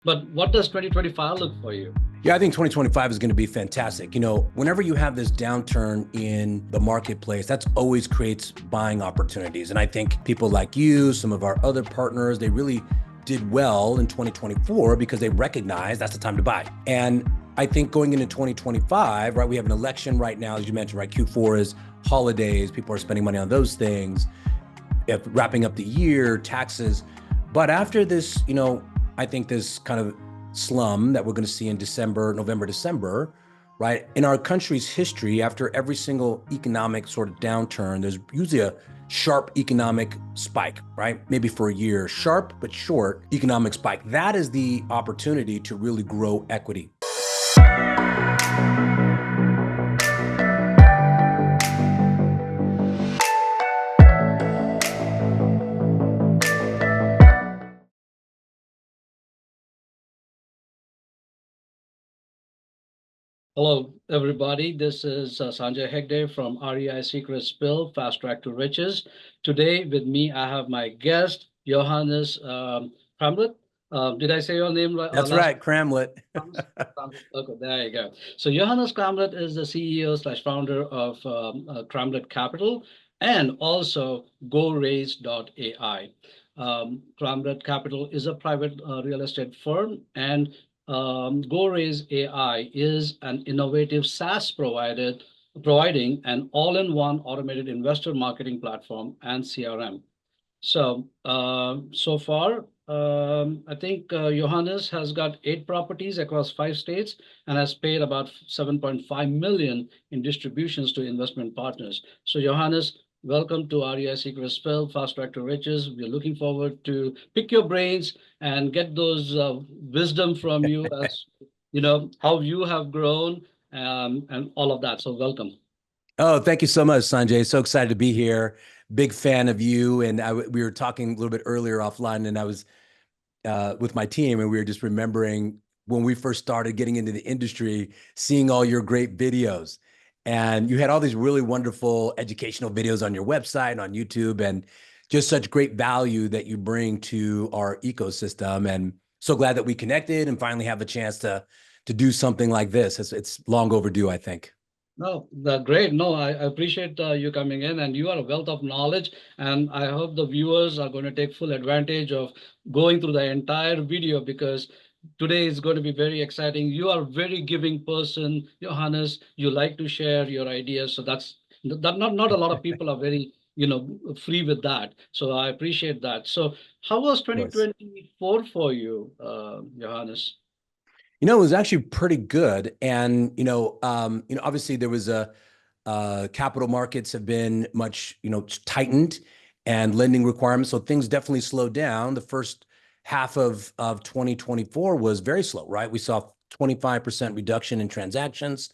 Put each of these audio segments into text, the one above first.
But what does 2025 look for you? Yeah, I think 2025 is going to be fantastic. Whenever you have this downturn in the marketplace, that's always creates buying opportunities. And I think people like you, some of our other partners, they really did well in 2024 because they recognize that's the time to buy. And I think going into 2025, right, we have an election right now, as you mentioned, right? Q4 is holidays, people are spending money on those things, wrapping up the year, taxes. But after this, I think this kind of slum that we're going to see in November, December, right? In our country's history, after every single economic sort of downturn, there's usually a sharp economic spike, right? Maybe for a year, sharp but short economic spike. That is the opportunity to really grow equity. Hello, everybody. This is Sanjay Hegde from REI Secrets Spilled, Fast Track to Riches. Today with me, I have my guest, Yohannes Cramlet. Did I say your name right? That's Last right, Cramlet. Okay, there you go. So Yohannes Cramlet is the CEO slash founder of Cramlet Capital and also GoRays.ai. Cramlet Capital is a private real estate firm, and GoRays.ai is an innovative SaaS providing an all-in-one automated investor marketing platform and CRM. So far, I think Johannes has got 8 properties across 5 states and has paid about 7.5 million in distributions to investment partners. So Johannes, welcome to REI Secrets Spilled, Fast Track to Riches. We're looking forward to pick your brains and get those wisdom from you as how you have grown and all of that. So welcome. Oh, thank you so much, Sanjay. So excited to be here. Big fan of you. And we were talking a little bit earlier offline, and I was with my team, and we were just remembering when we first started getting into the industry, seeing all your great videos. And you had all these really wonderful educational videos on your website and on YouTube, and just such great value that you bring to our ecosystem. And so glad that we connected and finally have a chance to do something like this. It's long overdue, I think. No, great. No, I appreciate you coming in, and you are a wealth of knowledge. And I hope the viewers are going to take full advantage of going through the entire video because today is going to be very exciting. You are a very giving person, Johannes. You like to share your ideas, so that not a lot of people are very free with that. So I appreciate that. So how was Of course. 2024 for you, Johannes? It was actually pretty good. And, obviously there was capital markets have been much, tightened and lending requirements. So things definitely slowed down. The first half of 2024 was very slow, right? We saw 25% reduction in transactions.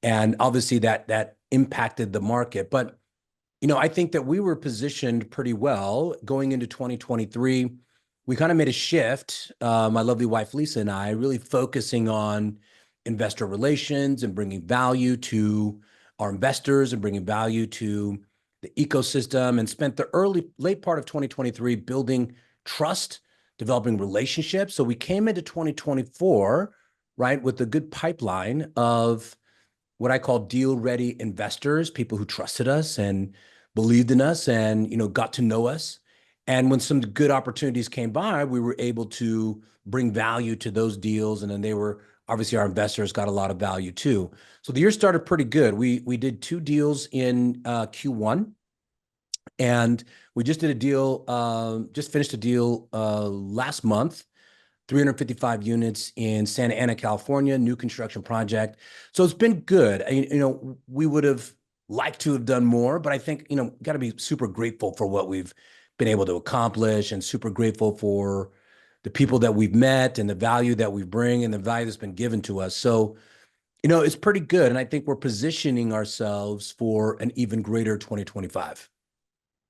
And obviously that impacted the market. But, I think that we were positioned pretty well going into 2023. We kind of made a shift, my lovely wife, Lisa, and I, really focusing on investor relations and bringing value to our investors and bringing value to the ecosystem, and spent the late part of 2023 building trust, developing relationships. So we came into 2024, right, with a good pipeline of what I call deal-ready investors, people who trusted us and believed in us and, got to know us. And when some good opportunities came by, we were able to bring value to those deals. And then they were, obviously, our investors got a lot of value too. So the year started pretty good. We did 2 deals in Q1. And we just did a deal, just finished a deal last month, 355 units in Santa Ana, California, new construction project. So it's been good. We would have liked to have done more, but I think, got to be super grateful for what we've been able to accomplish, and super grateful for the people that we've met and the value that we bring and the value that's been given to us. So, it's pretty good. And I think we're positioning ourselves for an even greater 2025.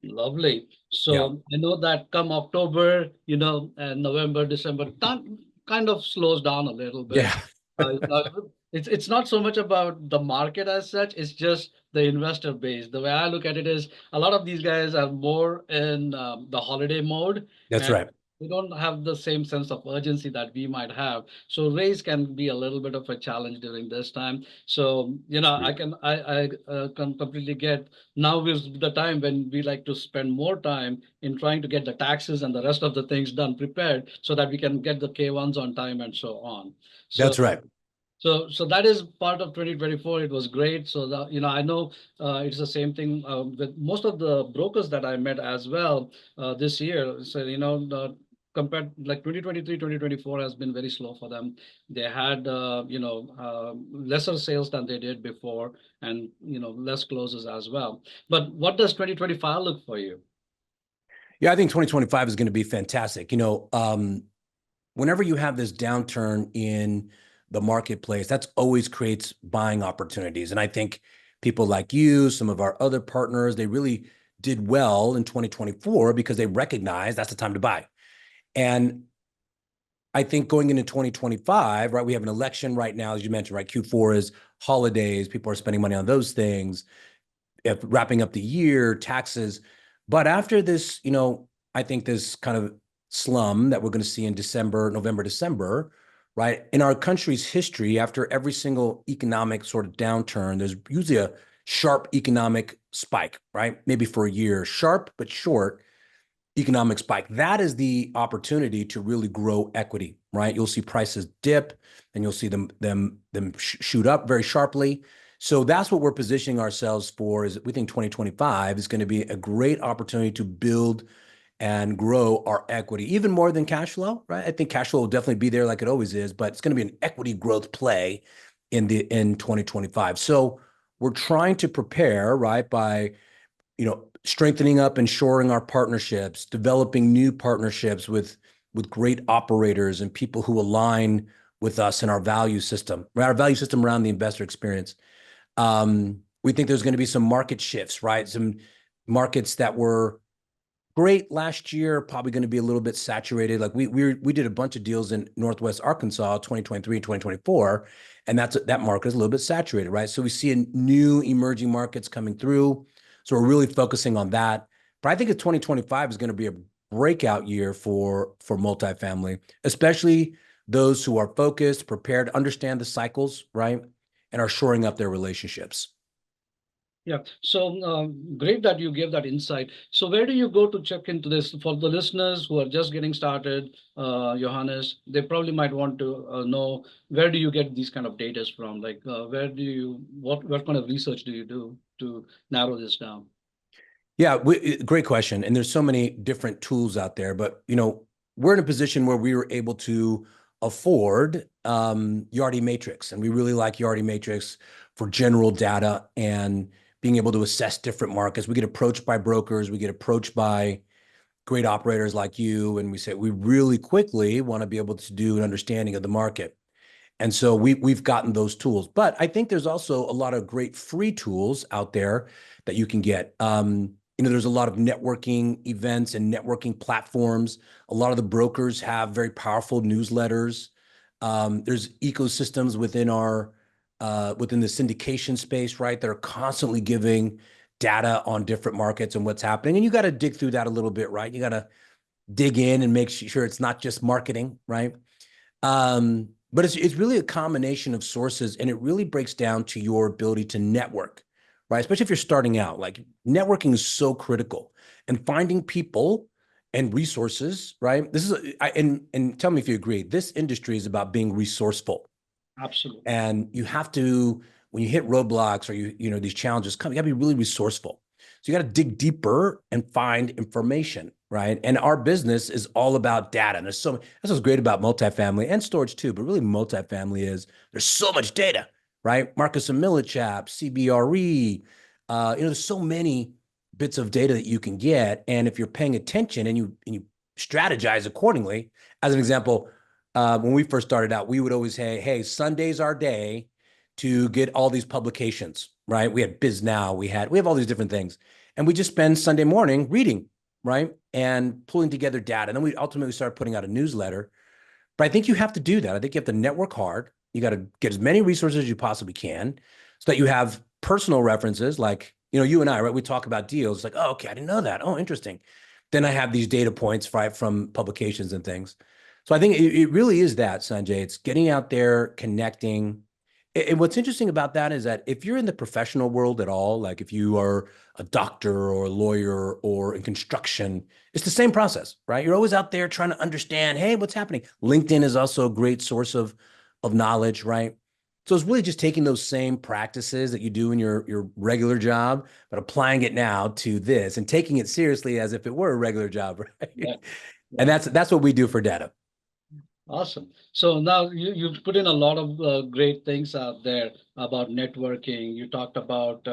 Lovely. Yeah. So I know that come October, and November, December, kind of slows down a little bit. Yeah. It's not so much about the market as such, it's just the investor base. The way I look at it is a lot of these guys are more in the holiday mode, That's and right. we don't have the same sense of urgency that we might have. So raise can be a little bit of a challenge during this time. So, I can completely get now is the time when we like to spend more time in trying to get the taxes and the rest of the things done prepared so that we can get the K1s on time and so on. So That's right. so that is part of 2024. It was great. So I know it's the same thing with most of the brokers that I met as well this year. So compared like 2023, 2024 has been very slow for them. They had lesser sales than they did before, and less closes as well. But what does 2025 look for you? Yeah, I think 2025 is going to be fantastic. Whenever you have this downturn in the marketplace, that's always creates buying opportunities. And I think people like you, some of our other partners, they really did well in 2024 because they recognized that's the time to buy. And I think going into 2025, right, we have an election right now, as you mentioned, right? Q4 is holidays. People are spending money on those things, wrapping up the year, taxes. But after this, I think this kind of slum that we're going to see in December, November, December, right? In our country's history, after every single economic sort of downturn, there's usually a sharp economic spike, right? Maybe for a year, sharp but short economic spike. That is the opportunity to really grow equity, right? You'll see prices dip, and you'll see them shoot up very sharply. So that's what we're positioning ourselves for. Is we think 2025 is going to be a great opportunity to build and grow our equity, even more than cash flow, right? I think cash flow will definitely be there like it always is, but it's going to be an equity growth play in 2025. So we're trying to prepare, right, by strengthening up and shoring our partnerships, developing new partnerships with great operators and people who align with us in our value system, right? Our value system around the investor experience. We think there's going to be some market shifts, right? Some markets that were great last year, probably going to be a little bit saturated. Like we did a bunch of deals in Northwest Arkansas, 2023 and 2024, and that market is a little bit saturated, right? So we see new emerging markets coming through. So we're really focusing on that. But I think 2025 is going to be a breakout year for multifamily, especially those who are focused, prepared, understand the cycles, right? And are shoring up their relationships. Yeah, so great that you gave that insight. So where do you go to check into this for the listeners who are just getting started, Johannes? They probably might want to know, where do you get these kind of data from? Like what kind of research do you do to narrow this down? Yeah, great question. And there's so many different tools out there, but we're in a position where we were able to afford Yardi Matrix, and we really like Yardi Matrix for general data and being able to assess different markets. We get approached by brokers, we get approached by great operators like you, and we say we really quickly want to be able to do an understanding of the market. And so we've gotten those tools. But I think there's also a lot of great free tools out there that you can get. There's a lot of networking events and networking platforms. A lot of the brokers have very powerful newsletters. There's ecosystems within the syndication space, right, that are constantly giving data on different markets and what's happening. And you got to dig through that a little bit, right? You got to dig in and make sure it's not just marketing, right? But it's really a combination of sources, and it really breaks down to your ability to network, right? Especially if you're starting out. Like, networking is so critical, and finding people and resources, right? And tell me if you agree. This industry is about being resourceful. Absolutely. And you have to, when you hit roadblocks or these challenges come, you gotta be really resourceful. So you got to dig deeper and find information, right? And our business is all about data. And that's what's great about multifamily and storage too, but really multifamily is there's so much data, right? Marcus and Millichap, CBRE, there's so many bits of data that you can get. And if you're paying attention and you strategize accordingly, as an example, when we first started out, we would always say, hey, Sunday's our day to get all these publications, right? We had Biz Now, we have all these different things. And we just spend Sunday morning reading, right? And pulling together data. And then we ultimately started putting out a newsletter. But I think you have to do that. I think you have to network hard. You got to get as many resources as you possibly can so that you have personal references like, you and I, right? We talk about deals like, oh, okay, I didn't know that. Oh, interesting. then I have these data points, right, from publications and things. So I think it really is that, Sanjay. It's getting out there, connecting. And what's interesting about that is that if you're in the professional world at all, like if you are a doctor or a lawyer or in construction, it's the same process, right? You're always out there trying to understand, hey, what's happening? LinkedIn is also a great source of knowledge, right? So it's really just taking those same practices that you do in your regular job, but applying it now to this and taking it seriously as if it were a regular job, right? Yeah. And Yeah. that's what we do for data. Awesome. So now you put in a lot of great things out there about networking. You talked about,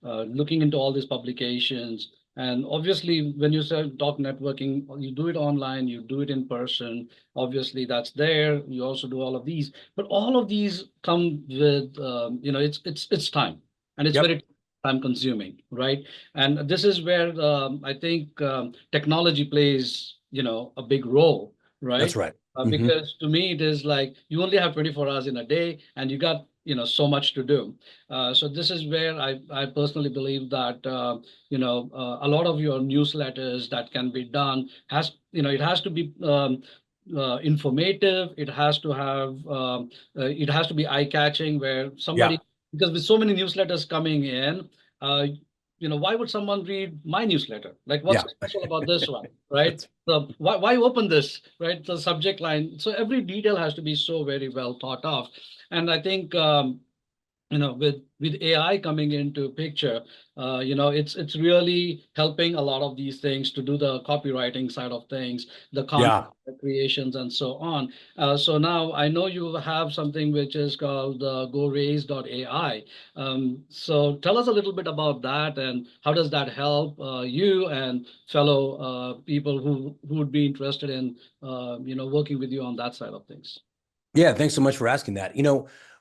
looking into all these publications. And obviously, when you say talk networking, you do it online, you do it in person. Obviously, that's there. You also do all of these. But all of these come with, it's time. And it's Yep, very time consuming, right? And this is where I think technology plays, a big role, that's right? right. Because to me, it is like you only have 24 hours in a day and you got, so much to do. So this is where I personally believe that, a lot of your newsletters that can be done it has to be informative. It has to be eye-catching where Yeah, somebody, because with so many newsletters coming in, uh, why would someone read my newsletter? Like, what's yeah. so special about this one, right? That's So why open this, right? The subject line. So every detail has to be so very well thought of. And I think with AI coming into picture, it's really helping a lot of these things to do the copywriting side of things, the content yeah. creations, and so on. So now I know you have something which is called GoRays.ai. So tell us a little bit about that and how does that help you and fellow people who would be interested in working with you on that side of things. Yeah, thanks so much for asking that.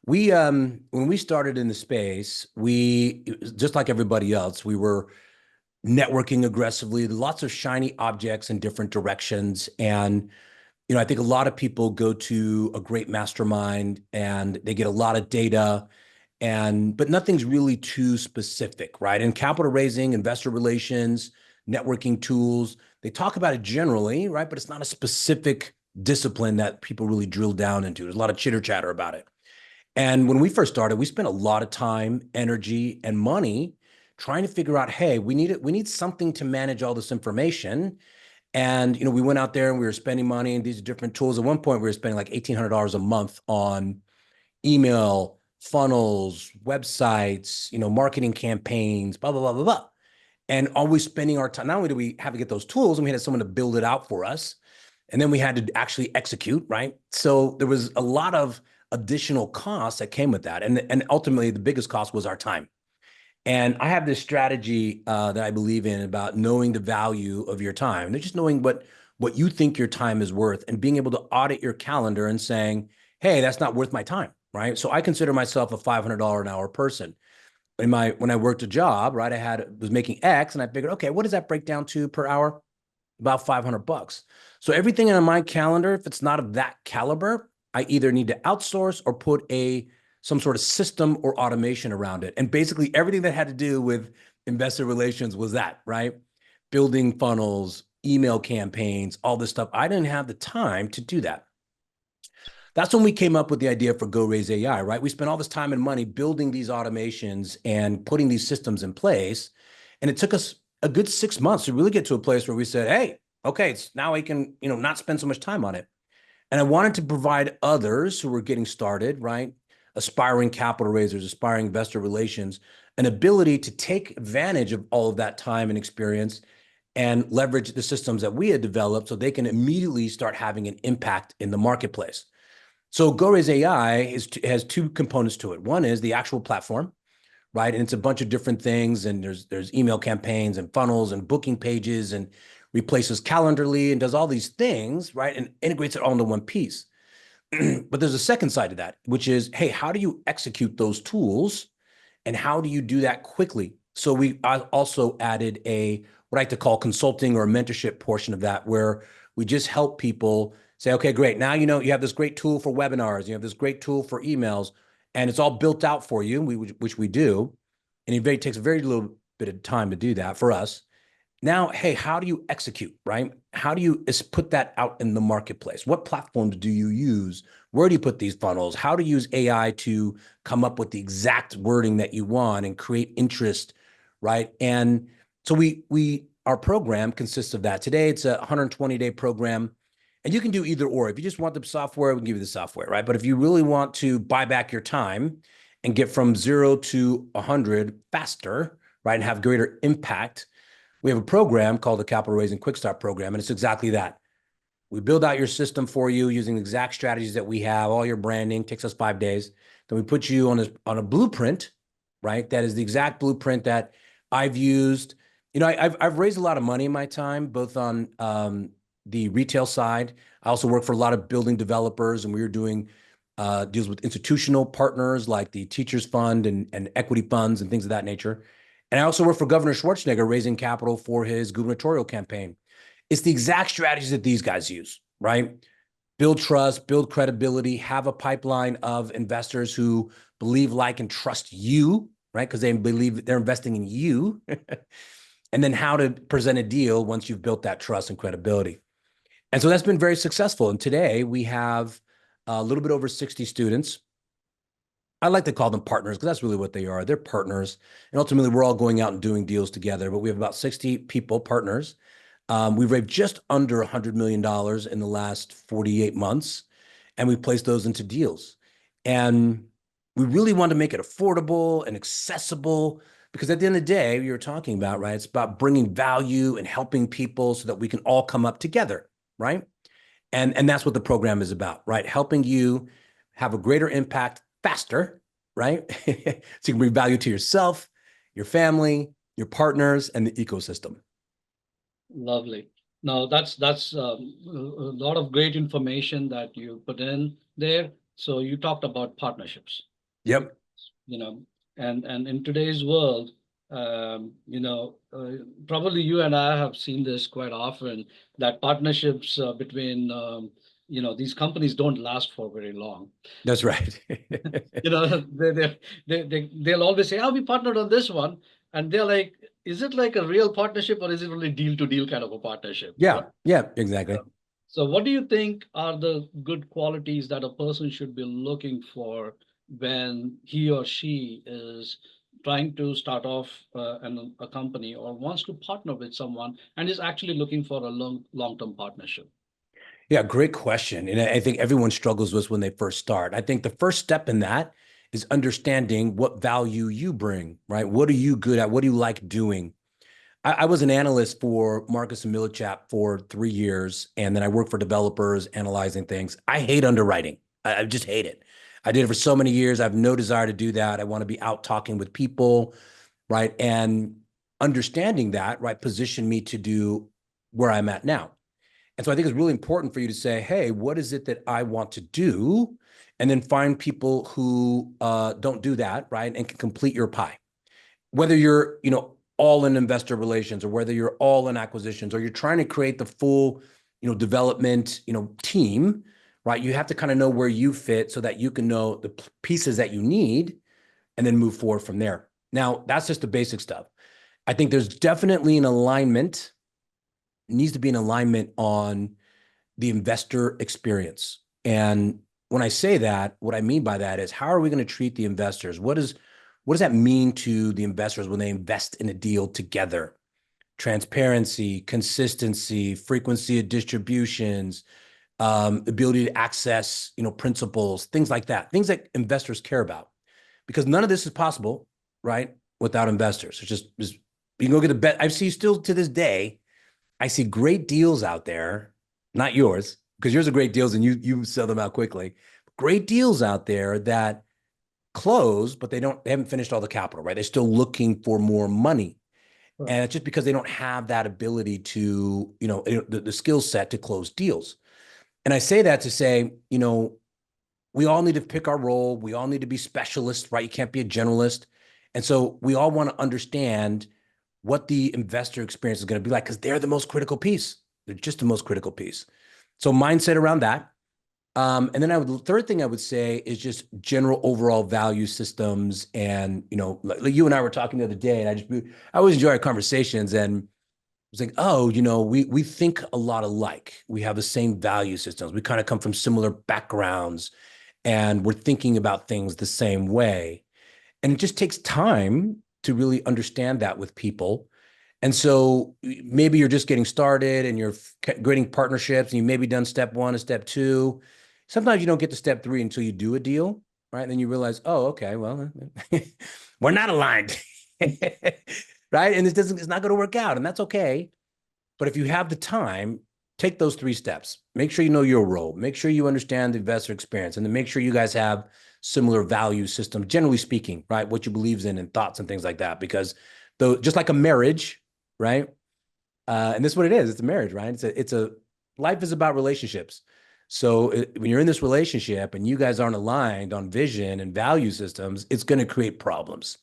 We when we started in the space, just like everybody else, we were networking aggressively, lots of shiny objects in different directions. And, I think a lot of people go to a great mastermind and they get a lot of data but nothing's really too specific, right? And capital raising, investor relations, networking tools, they talk about it generally, right? But it's not a specific discipline that people really drill down into. There's a lot of chitter chatter about it. And when we first started, we spent a lot of time, energy, and money trying to figure out, hey, we need something to manage all this information. And we went out there and we were spending money in these different tools. At one point, we were spending like $1,800 a month on email, funnels, websites, marketing campaigns, blah, blah, blah, blah, blah. And always spending our time. Not only do we have to get those tools, and we had someone to build it out for us, and then we had to actually execute, right? So there was a lot of additional costs that came with that. And ultimately, the biggest cost was our time. And I have this strategy that I believe in about knowing the value of your time. And just knowing what you think your time is worth and being able to audit your calendar and saying, hey, that's not worth my time, right? So I consider myself a $500 an hour person. When I worked a job, right, was making X and I figured, okay, what does that break down to per hour? About $500. So everything on my calendar, if it's not of that caliber, I either need to outsource or put some sort of system or automation around it. And basically everything that had to do with investor relations was that, right? Building funnels, email campaigns, all this stuff. I didn't have the time to do that. That's when we came up with the idea for GoRays.ai, right? We spent all this time and money building these automations and putting these systems in place. And it took us a good 6 months to really get to a place where we said, hey, okay, now I can, not spend so much time on it. And I wanted to provide others who were getting started, right? Aspiring capital raisers, aspiring investor relations, an ability to take advantage of all of that time and experience and leverage the systems that we had developed so they can immediately start having an impact in the marketplace. So GoRays.ai has two components to it. One is the actual platform, right? And it's a bunch of different things. And there's email campaigns and funnels and booking pages and replaces Calendarly and does all these things, right? And integrates it all into one piece. But there's a second side to that, which is, hey, how do you execute those tools and how do you do that quickly? So we also added what I like to call consulting or a mentorship portion of that, where we just help people say, okay, great. Now, you have this great tool for webinars, you have this great tool for emails, and it's all built out for you, which we do. And it takes a very little bit of time to do that for us. Now, hey, how do you execute, right? How do you put that out in the marketplace? What platforms do you use? Where do you put these funnels? How to use AI to come up with the exact wording that you want and create interest, right? And so our program consists of that. Today, it's a 120-day program, and you can do either or. If you just want the software, we can give you the software, right? But if you really want to buy back your time and get from 0 to 100 faster, right, and have greater impact, we have a program called the Capital Raising Quick Start Program, and it's exactly that. We build out your system for you using the exact strategies that we have, all your branding, takes us 5 days. Then we put you on a blueprint, right? That is the exact blueprint that I've used. You know, I've raised a lot of money in my time, both on the retail side. I also work for a lot of building developers, and we were doing deals with institutional partners like the Teachers Fund and equity funds and things of that nature. And I also work for Governor Schwarzenegger, raising capital for his gubernatorial campaign. It's the exact strategies that these guys use, right? Build trust, build credibility, have a pipeline of investors who believe, like, and trust you, right? Because they believe they're investing in you. And then how to present a deal once you've built that trust and credibility. And so that's been very successful. And today we have a little bit over 60 students. I like to call them partners because that's really what they are. They're partners. And ultimately, we're all going out and doing deals together. But we have about 60 people, partners. We've raised just under $100 million in the last 48 months. And we placed those into deals. And we really want to make it affordable and accessible because at the end of the day, you were talking about, right? It's about bringing value and helping people so that we can all come up together, right? And that's what the program is about, right? Helping you have a greater impact faster, right? So you can bring value to yourself, your family, your partners, and the ecosystem. Lovely. Now that's a lot of great information that you put in there. So you talked about partnerships, Yep. you know, and in today's world, probably you and I have seen this quite often, that partnerships between these companies don't last for very long. That's right. You know, they'll always say, "Oh, we partnered on this one," and they're like, "Is it like a real partnership or is it really deal to deal kind of a partnership?" Yeah, yeah, exactly. So, what do you think are the good qualities that a person should be looking for when he or she is trying to start off a company or wants to partner with someone and is actually looking for a long-term partnership? Yeah, great question. And I think everyone struggles with when they first start. I think the first step in that is understanding what value you bring, right? What are you good at? What do you like doing? I was an analyst for Marcus and Millichap for 3 years, and then I worked for developers analyzing things. I hate underwriting. I just hate it. I did it for so many years. I have no desire to do that. I want to be out talking with people, right? And understanding that, right, positioned me to do where I'm at now. And so I think it's really important for you to say, hey, what is it that I want to do? And then find people who don't do that, right, and can complete your pie. Whether you're, all in investor relations, or whether you're all in acquisitions, or you're trying to create the full, development, team, right? You have to kind of know where you fit so that you can know the pieces that you need and then move forward from there. Now, that's just the basic stuff. I think there's definitely an alignment, needs to be an alignment on the investor experience. And when I say that, what I mean by that is, how are we going to treat the investors? What does that mean to the investors when they invest in a deal together? Transparency, consistency, frequency of distributions, ability to access, principals, things like that, things that investors care about. Because none of this is possible, right, without investors. It's just you can go get a bet. I see still to this day, I see great deals out there, not yours, because yours are great deals and you sell them out quickly. Great deals out there that close, but they haven't finished all the capital, right? They're still looking for more money. Right. And it's just because they don't have that ability to, the skill set to close deals. And I say that to say, we all need to pick our role. We all need to be specialists, right? You can't be a generalist. And so we all want to understand what the investor experience is going to be like, because they're the most critical piece. They're just the most critical piece. So mindset around that. And then the third thing I would say is just general overall value systems. And, like you and I were talking the other day, and I always enjoy our conversations. And It's like, oh, we think a lot alike. We have the same value systems. We kind of come from similar backgrounds, and we're thinking about things the same way. And it just takes time to really understand that with people. And so maybe you're just getting started and you're creating partnerships and you maybe done step one and step two. Sometimes you don't get to step three until you do a deal, right? And then you realize, oh, okay, well, we're not aligned, right? And it's not going to work out, and that's okay. But if you have the time, take those three steps. Make sure you know your role. Make sure you understand the investor experience, and then make sure you guys have similar value systems, generally speaking, right? What you believes in and thoughts and things like that. Because though, just like a marriage, right? And this is what it is. It's a marriage, right? Life is about relationships. So when you're in this relationship and you guys aren't aligned on vision and value systems, it's going to create problems.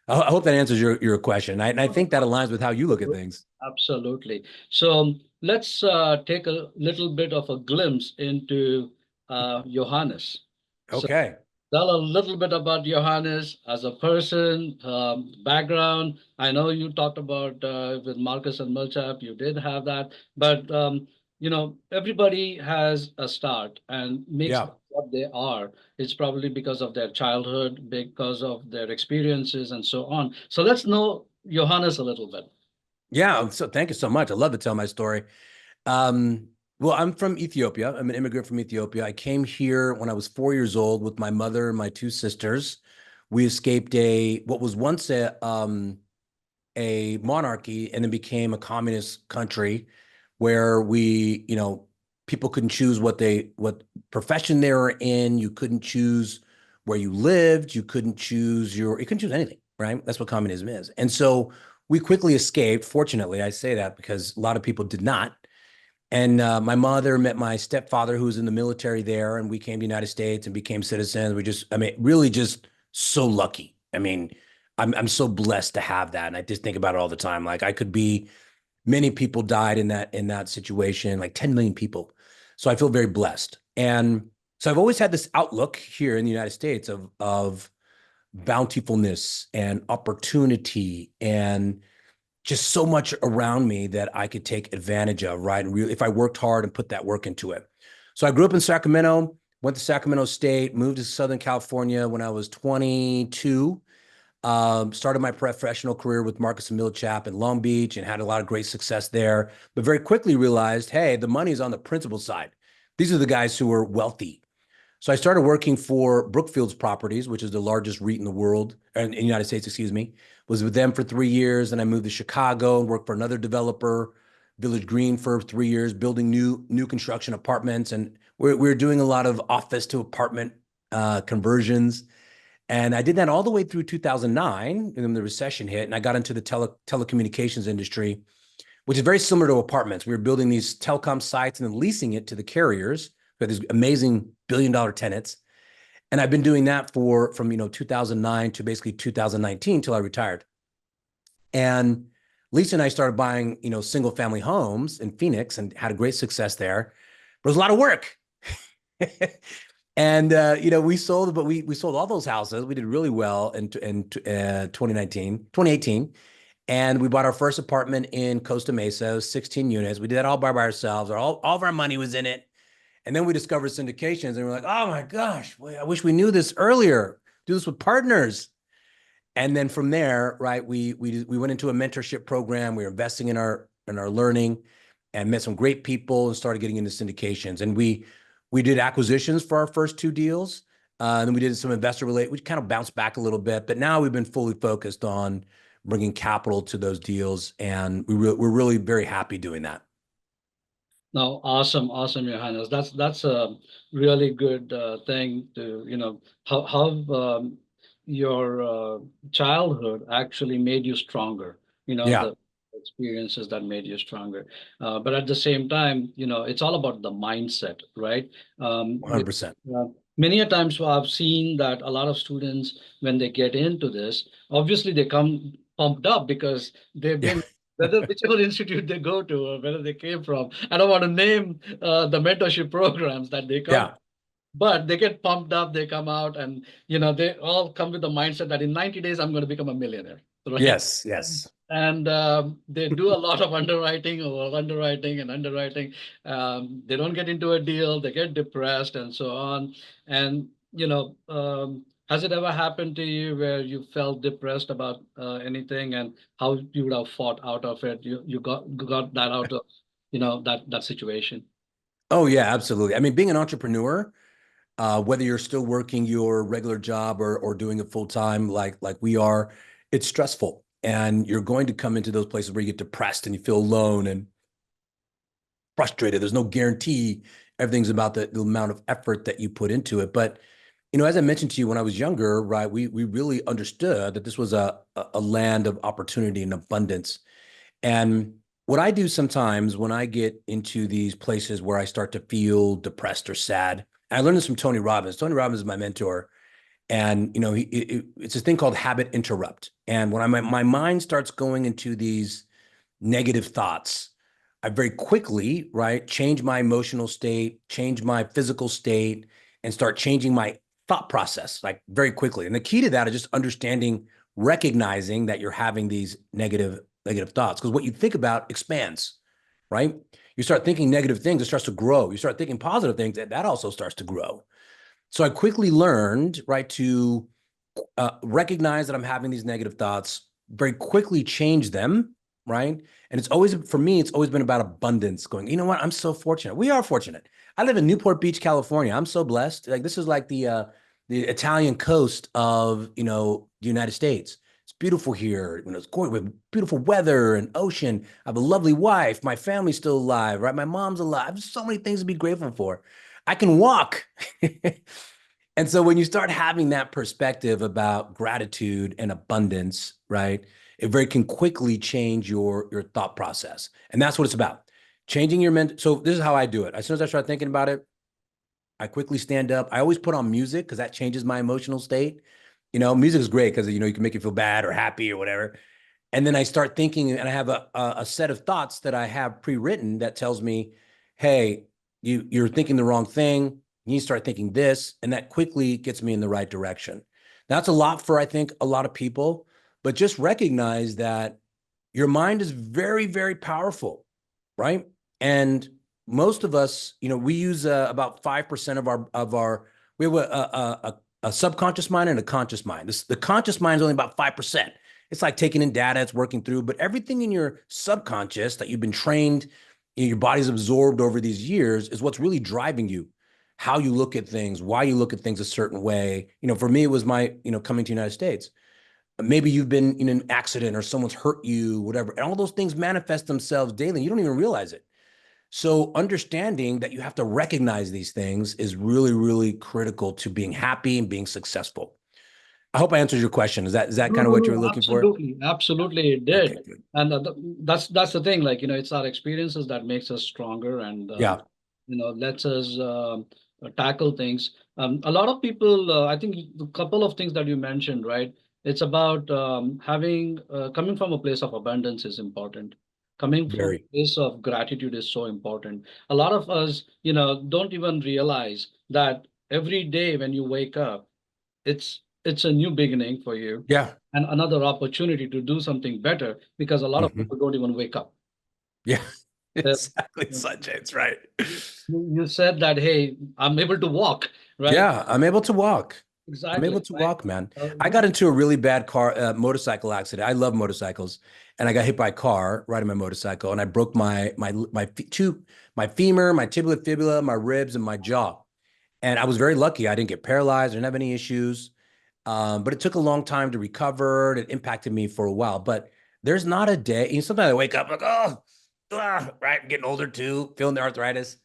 I hope that answers your question. And I think that aligns with how you look at things. Absolutely. So let's take a little bit of a glimpse into Johannes. So Okay. tell a little bit about Johannes as a person, background. I know you talked about with Marcus and Mulchap, you did have that, but everybody has a start and makes Yeah. them what they are. It's probably because of their childhood, because of their experiences, and so on. So let's know Johannes a little bit. Yeah. So thank you so much. I love to tell my story. Um, well, I'm from Ethiopia. I'm an immigrant from Ethiopia. I came here when I was 4 years old with my mother and my two sisters. We escaped what was once a monarchy and then became a communist country where people couldn't choose what profession they were in. You couldn't choose where you lived. You couldn't choose anything, right? That's what communism is. And so we quickly escaped. Fortunately, I say that because a lot of people did not. And my mother met my stepfather, who was in the military there, and we came to the United States and became citizens. Really just so lucky. I'm so blessed to have that. And I just think about it all the time. Like many people died in that situation, like 10 million people. So I feel very blessed. And so I've always had this outlook here in the United States of bountifulness and opportunity and just so much around me that I could take advantage of, right? And really, if I worked hard and put that work into it. So I grew up in Sacramento, went to Sacramento State, moved to Southern California when I was 22. Started my professional career with Marcus and Millichap in Long Beach and had a lot of great success there, but very quickly realized, hey, the money's on the principal side. These are the guys who are wealthy. So I started working for Brookfield's Properties, which is the largest REIT in the world, in the United States, excuse me. Was with them for 3 years. And I moved to Chicago and worked for another developer, Village Green, for 3 years, building new construction apartments. And we're doing a lot of office to apartment conversions. And I did that all the way through 2009, and then the recession hit, and I got into the telecommunications industry, which is very similar to apartments. We were building these telecom sites and then leasing it to the carriers. We had these amazing billion-dollar tenants. And I've been doing that from 2009 to basically 2019 till I retired. And Lisa and I started buying, single family homes in Phoenix and had a great success there. But it was a lot of work. And we sold, but we sold all those houses. We did really well in 2018, and we bought our first apartment in Costa Mesa, 16 units. We did that all by ourselves. All of our money was in it. And then we discovered syndications, and we're like, oh my gosh, I wish we knew this earlier. Do this with partners. And then from there, right, we went into a mentorship program. We were investing in our learning, and met some great people and started getting into syndications. And we did acquisitions for our first two deals. And then we did some investor related, which kind of bounced back a little bit, but now we've been fully focused on bringing capital to those deals. And we're really very happy doing that. No, awesome, Johannes. That's a really good thing to, how your childhood actually made you stronger, Yeah, the experiences that made you stronger. But at the same time, it's all about the mindset, right? Because 100%. many a times I've seen that a lot of students, when they get into this, obviously they come pumped up because they've Yeah. been whether whichever institute they go to or whether they came from. I don't want to name the mentorship programs that they come, Yeah. but they get pumped up, they come out, and they all come with the mindset that in 90 days I'm going to become a millionaire, right? Yes. Yes. and they do a lot of underwriting or underwriting and underwriting. They don't get into a deal, they get depressed and so on. And has it ever happened to you where you felt depressed about anything, and how you would have fought out of it? You got that out of that situation. Oh yeah, absolutely. I mean, being an entrepreneur, whether you're still working your regular job or doing it full time, like we are, it's stressful, and you're going to come into those places where you get depressed and you feel alone and frustrated. There's no guarantee. Everything's about the amount of effort that you put into it. But as I mentioned to you when I was younger, right, we really understood that this was a land of opportunity and abundance. And what I do sometimes when I get into these places where I start to feel depressed or sad, I learned this from Tony Robbins. Tony Robbins is my mentor. And, it's a thing called habit interrupt. And when my mind starts going into these negative thoughts, I very quickly, right, change my emotional state, change my physical state, and start changing my thought process like very quickly. And the key to that is just understanding, recognizing that you're having these negative thoughts, because what you think about expands, right? You start thinking negative things, it starts to grow. You start thinking positive things, and that also starts to grow. So I quickly learned, right, to recognize that I'm having these negative thoughts, very quickly change them, right? And it's always, for me, it's always been about abundance, going, you know what? I'm so fortunate. We are fortunate. I live in Newport Beach, California. I'm so blessed. Like, this is like the Italian coast of, the United States. It's beautiful here. It's great with beautiful weather and ocean. I have a lovely wife. My family's still alive, right? My mom's alive. There's so many things to be grateful for. I can walk. And so when you start having that perspective about gratitude and abundance, right, it very can quickly change your thought process. And that's what it's about. Changing your mental. So this is how I do it. As soon as I start thinking about it, I quickly stand up. I always put on music because that changes my emotional state. Music is great because, you can make you feel bad or happy or whatever. And then I start thinking, and I have a set of thoughts that I have pre-written that tells me, hey, you're thinking the wrong thing. You need to start thinking this, and that quickly gets me in the right direction. That's a lot for, I think, a lot of people, but just recognize that your mind is very, very powerful, right? And most of us, we use about 5% we have a subconscious mind and a conscious mind. The conscious mind is only about 5%. It's like taking in data, it's working through, but everything in your subconscious that you've been trained, your body's absorbed over these years is what's really driving you, how you look at things, why you look at things a certain way. For me, it was my, coming to the United States. Maybe you've been in an accident or someone's hurt you, whatever. And all those things manifest themselves daily. You don't even realize it. So understanding that you have to recognize these things is really, really critical to being happy and being successful. I hope I answered your question. Is that No, kind of no, what you were no, looking for? absolutely, absolutely, it Okay, did. good. And that's the thing. Like, it's our experiences that makes us stronger, and Yeah, lets us tackle things. A lot of people, I think, the couple of things that you mentioned, right? It's about having coming from a place of abundance is important. Coming from very. a place of gratitude is so important. A lot of us, don't even realize that every day when you wake up, it's a new beginning for you Yeah. and another opportunity to do something better, because a lot of Mhm. people don't even wake up. Yeah, Uh, exactly, Sanjay. It's right. you said that, hey, I'm able to walk, right? Yeah, I'm able to walk. I'm Exactly, able to right? walk, man. I got into a really bad motorcycle accident. I love motorcycles, and I got hit by a car riding my motorcycle, and I broke my femur, my tibia fibula, my ribs, and my jaw. And I was very lucky. I didn't get paralyzed. I didn't have any issues. But it took a long time to recover. It impacted me for a while. But there's not a day. Sometimes I wake up like, oh, right, I'm getting older too, feeling the arthritis.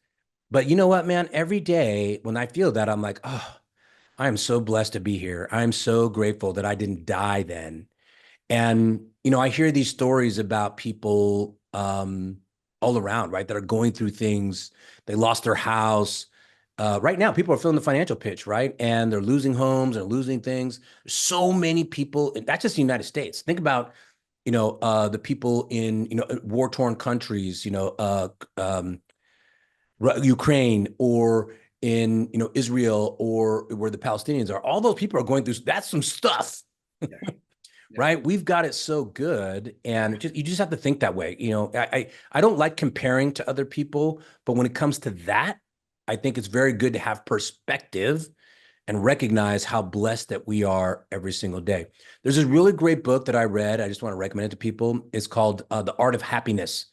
But you know what, man? Every day when I feel that, I'm like, oh, I am so blessed to be here. I'm so grateful that I didn't die then. And, I hear these stories about people all around, right, that are going through things. They lost their house. Right now, people are feeling the financial pitch, right? And they're losing homes and losing things. There's so many people, and that's just the United States. Think about, the people in, war-torn countries, Ukraine, or in, Israel, or where the Palestinians are. All those people are going through, that's some stuff. right? We've got it so good, and you just have to think that way. I don't like comparing to other people, but when it comes to that, I think it's very good to have perspective and recognize how blessed that we are every single day. There's this really great book that I read. I just want to recommend it to people. It's called The Art of Happiness.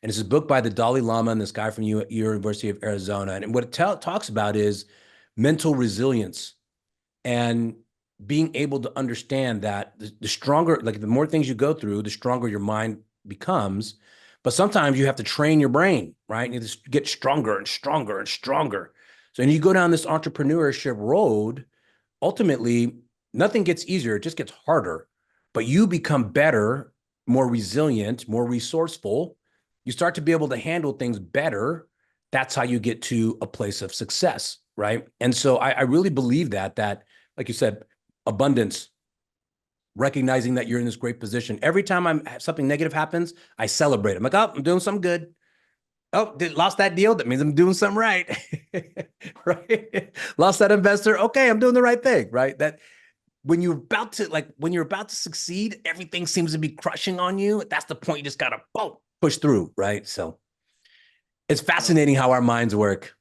And it's a book by the Dalai Lama and this guy from University of Arizona. And what it talks about is mental resilience and being able to understand that the stronger, like the more things you go through, the stronger your mind becomes. But sometimes you have to train your brain, right? You just get stronger and stronger and stronger. So, and you go down this entrepreneurship road, ultimately, nothing gets easier. It just gets harder, but you become better, more resilient, more resourceful. You start to be able to handle things better. That's how you get to a place of success, right? And so I really believe that, like you said, abundance, recognizing that you're in this great position. Every time something negative happens, I celebrate. I'm like, oh, I'm doing something good. Oh, lost that deal. That means I'm doing something right. Right. Lost that investor. Okay, I'm doing the right thing. Right. That when you're about to succeed, everything seems to be crushing on you. That's the point. You just gotta push through. Right. So it's fascinating how our minds work.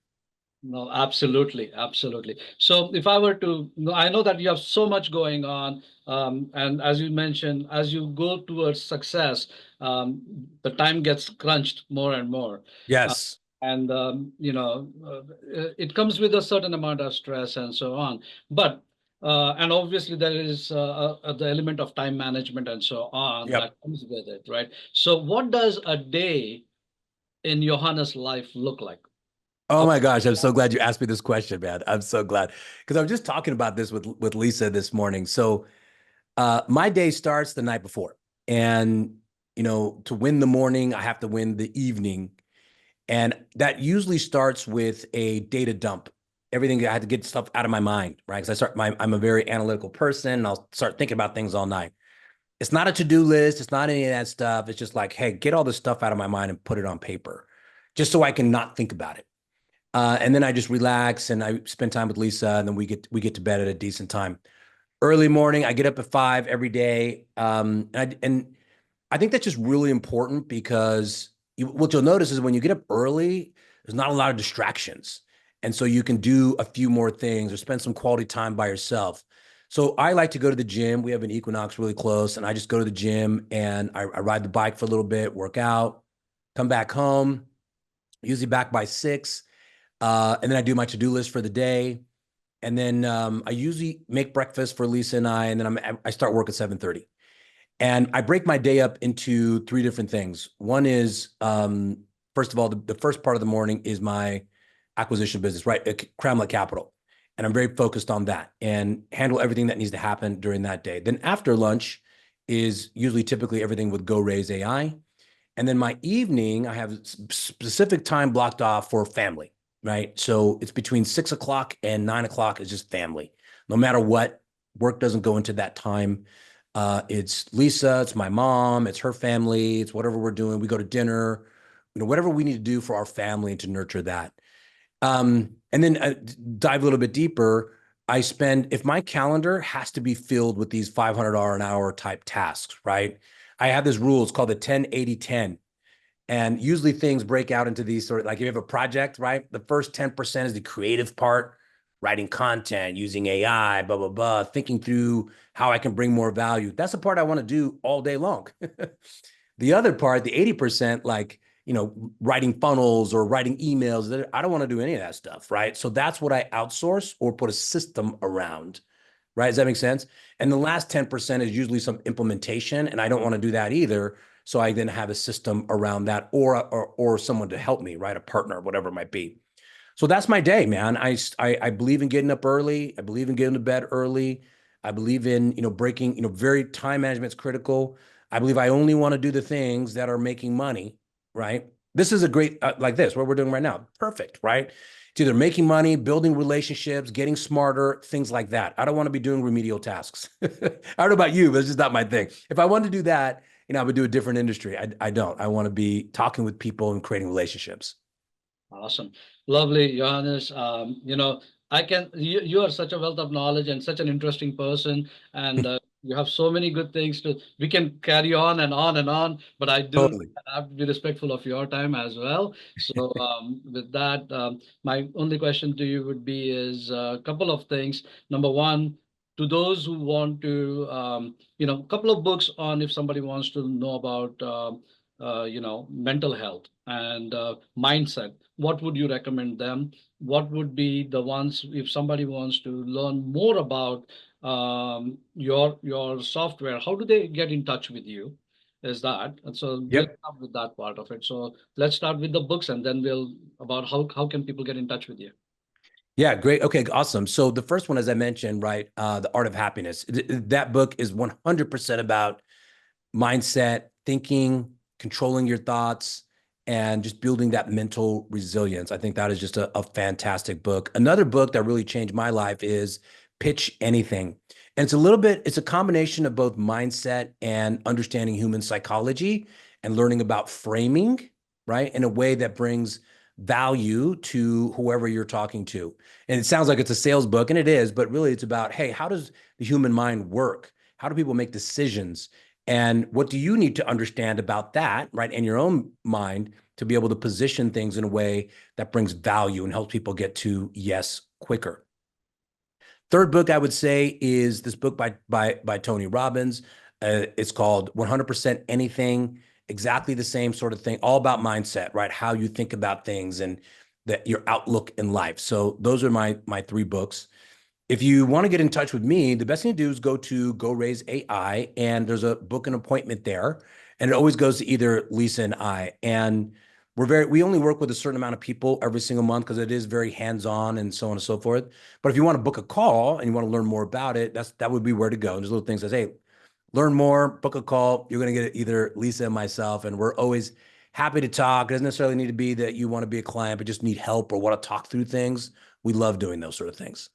No, absolutely, absolutely. So if I were to, I know that you have so much going on, and as you mentioned, as you go towards success, the time gets crunched more and more. Uh, Yes. and it comes with a certain amount of stress and so on. But and obviously there is the element of time management and so on Yep. that comes with it, right? So what does a day in Johannes' life look like? Oh How, my gosh, I'm so glad you asked me this question, man. I'm so glad because I was just talking about this with Lisa this morning. So my day starts the night before, and to win the morning, I have to win the evening, and that usually starts with a data dump. Everything I had to get stuff out of my mind, right? Because I'm a very analytical person, and I'll start thinking about things all night. It's not a to-do list. It's not any of that stuff. It's just like, hey, get all this stuff out of my mind and put it on paper, just so I can not think about it. And then I just relax and I spend time with Lisa, and then we get to bed at a decent time. Early morning, I get up at 5 every day, and I think that's just really important because what you'll notice is when you get up early, there's not a lot of distractions, and so you can do a few more things or spend some quality time by yourself. So I like to go to the gym. We have an Equinox really close, and I just go to the gym and I ride the bike for a little bit, work out, come back home, usually back by 6. And then I do my to-do list for the day. And then I usually make breakfast for Lisa and I, and then I start work at 7:30. And I break my day up into 3 different things. One is, first of all, the first part of the morning is my acquisition business, right? Cramlet Capital. And I'm very focused on that and handle everything that needs to happen during that day. Then after lunch is usually typically everything with GoRays.ai. And then my evening, I have specific time blocked off for family, right? So it's between 6 o'clock and 9 o'clock is just family. No matter what, work doesn't go into that time. It's Lisa, it's my mom, it's her family, it's whatever we're doing. We go to dinner, whatever we need to do for our family and to nurture that. And then dive a little bit deeper. If my calendar has to be filled with these $500 an hour type tasks, right? I have this rule. It's called the 10-80-10. And usually things break out into these sort of, like if you have a project, right? The first 10% is the creative part, writing content, using AI, blah, blah, blah, thinking through how I can bring more value. That's the part I want to do all day long. The other part, the 80%, like, writing funnels or writing emails, I don't want to do any of that stuff, right? So that's what I outsource or put a system around, right? Does that make sense? And the last 10% is usually some implementation, and I don't want to do that either. So I then have a system around that or someone to help me, right? A partner, whatever it might be. So that's my day, man. I believe in getting up early. I believe in getting to bed early. I believe in, breaking, very time management is critical. I believe I only want to do the things that are making money, right? This is a great, like this, what we're doing right now. Perfect, right? It's either making money, building relationships, getting smarter, things like that. I don't want to be doing remedial tasks. I don't know about you, but it's just not my thing. If I wanted to do that, I would do a different industry. I don't. I want to be talking with people and creating relationships. Awesome. Lovely, Johannes. You are such a wealth of knowledge and such an interesting person. And You have so many good things to, we can carry on and on and on, but I do Totally. have to be respectful of your time as well. So with that, my only question to you would be is a couple of things. Number one, to those who want to, a couple of books on if somebody wants to know about, mental health and mindset, what would you recommend them? What would be the ones if somebody wants to learn more about your software, how do they get in touch with you? Is that, and so let's Yep. start with that part of it. So let's start with the books and then we'll about how can people get in touch with you? Yeah, great. Okay, awesome. So the first one, as I mentioned, right, The Art of Happiness. That book is 100% about mindset, thinking, controlling your thoughts, and just building that mental resilience. I think that is just a fantastic book. Another book that really changed my life is Pitch Anything. And it's a combination of both mindset and understanding human psychology and learning about framing, right, in a way that brings value to whoever you're talking to. And it sounds like it's a sales book, and it is, but really it's about, hey, how does the human mind work? How do people make decisions? And what do you need to understand about that, right, in your own mind to be able to position things in a way that brings value and helps people get to yes quicker? Third book I would say is this book by Tony Robbins. It's called 100% Anything, exactly the same sort of thing, all about mindset, right? How you think about things and your outlook in life. So those are my three books. If you want to get in touch with me, the best thing to do is go to GoRays.ai, and there's a book an appointment there. And it always goes to either Lisa and I. And we only work with a certain amount of people every single month because it is very hands-on and so on and so forth. But if you want to book a call and you want to learn more about it, that would be where to go. And there's little things that say, hey, learn more, book a call. You're going to get either Lisa and myself, and we're always happy to talk. It doesn't necessarily need to be that you want to be a client, but just need help or want to talk through things. We love doing those sort of things.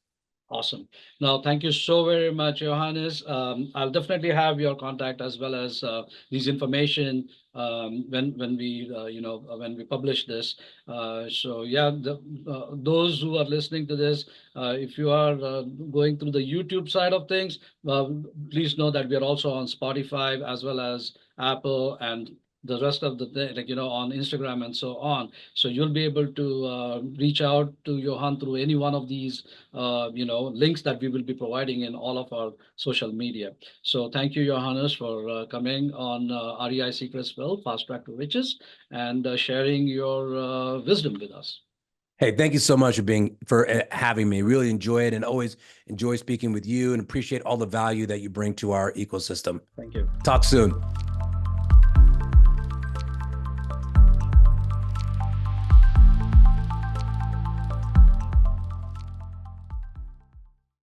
Awesome. Now, thank you so very much, Johannes. I'll definitely have your contact as well as these information when we publish this. So yeah, those who are listening to this, if you are going through the YouTube side of things, please know that we are also on Spotify as well as Apple and the rest of the thing, on Instagram and so on. So you'll be able to reach out to Johan through any one of these links that we will be providing in all of our social media. So thank you, Johannes, for coming on REI Secrets Spilled, Fast Track to Riches, and sharing your wisdom with us. Hey, thank you so much for having me. Really enjoy it and always enjoy speaking with you and appreciate all the value that you bring to our ecosystem. Thank you. Talk soon.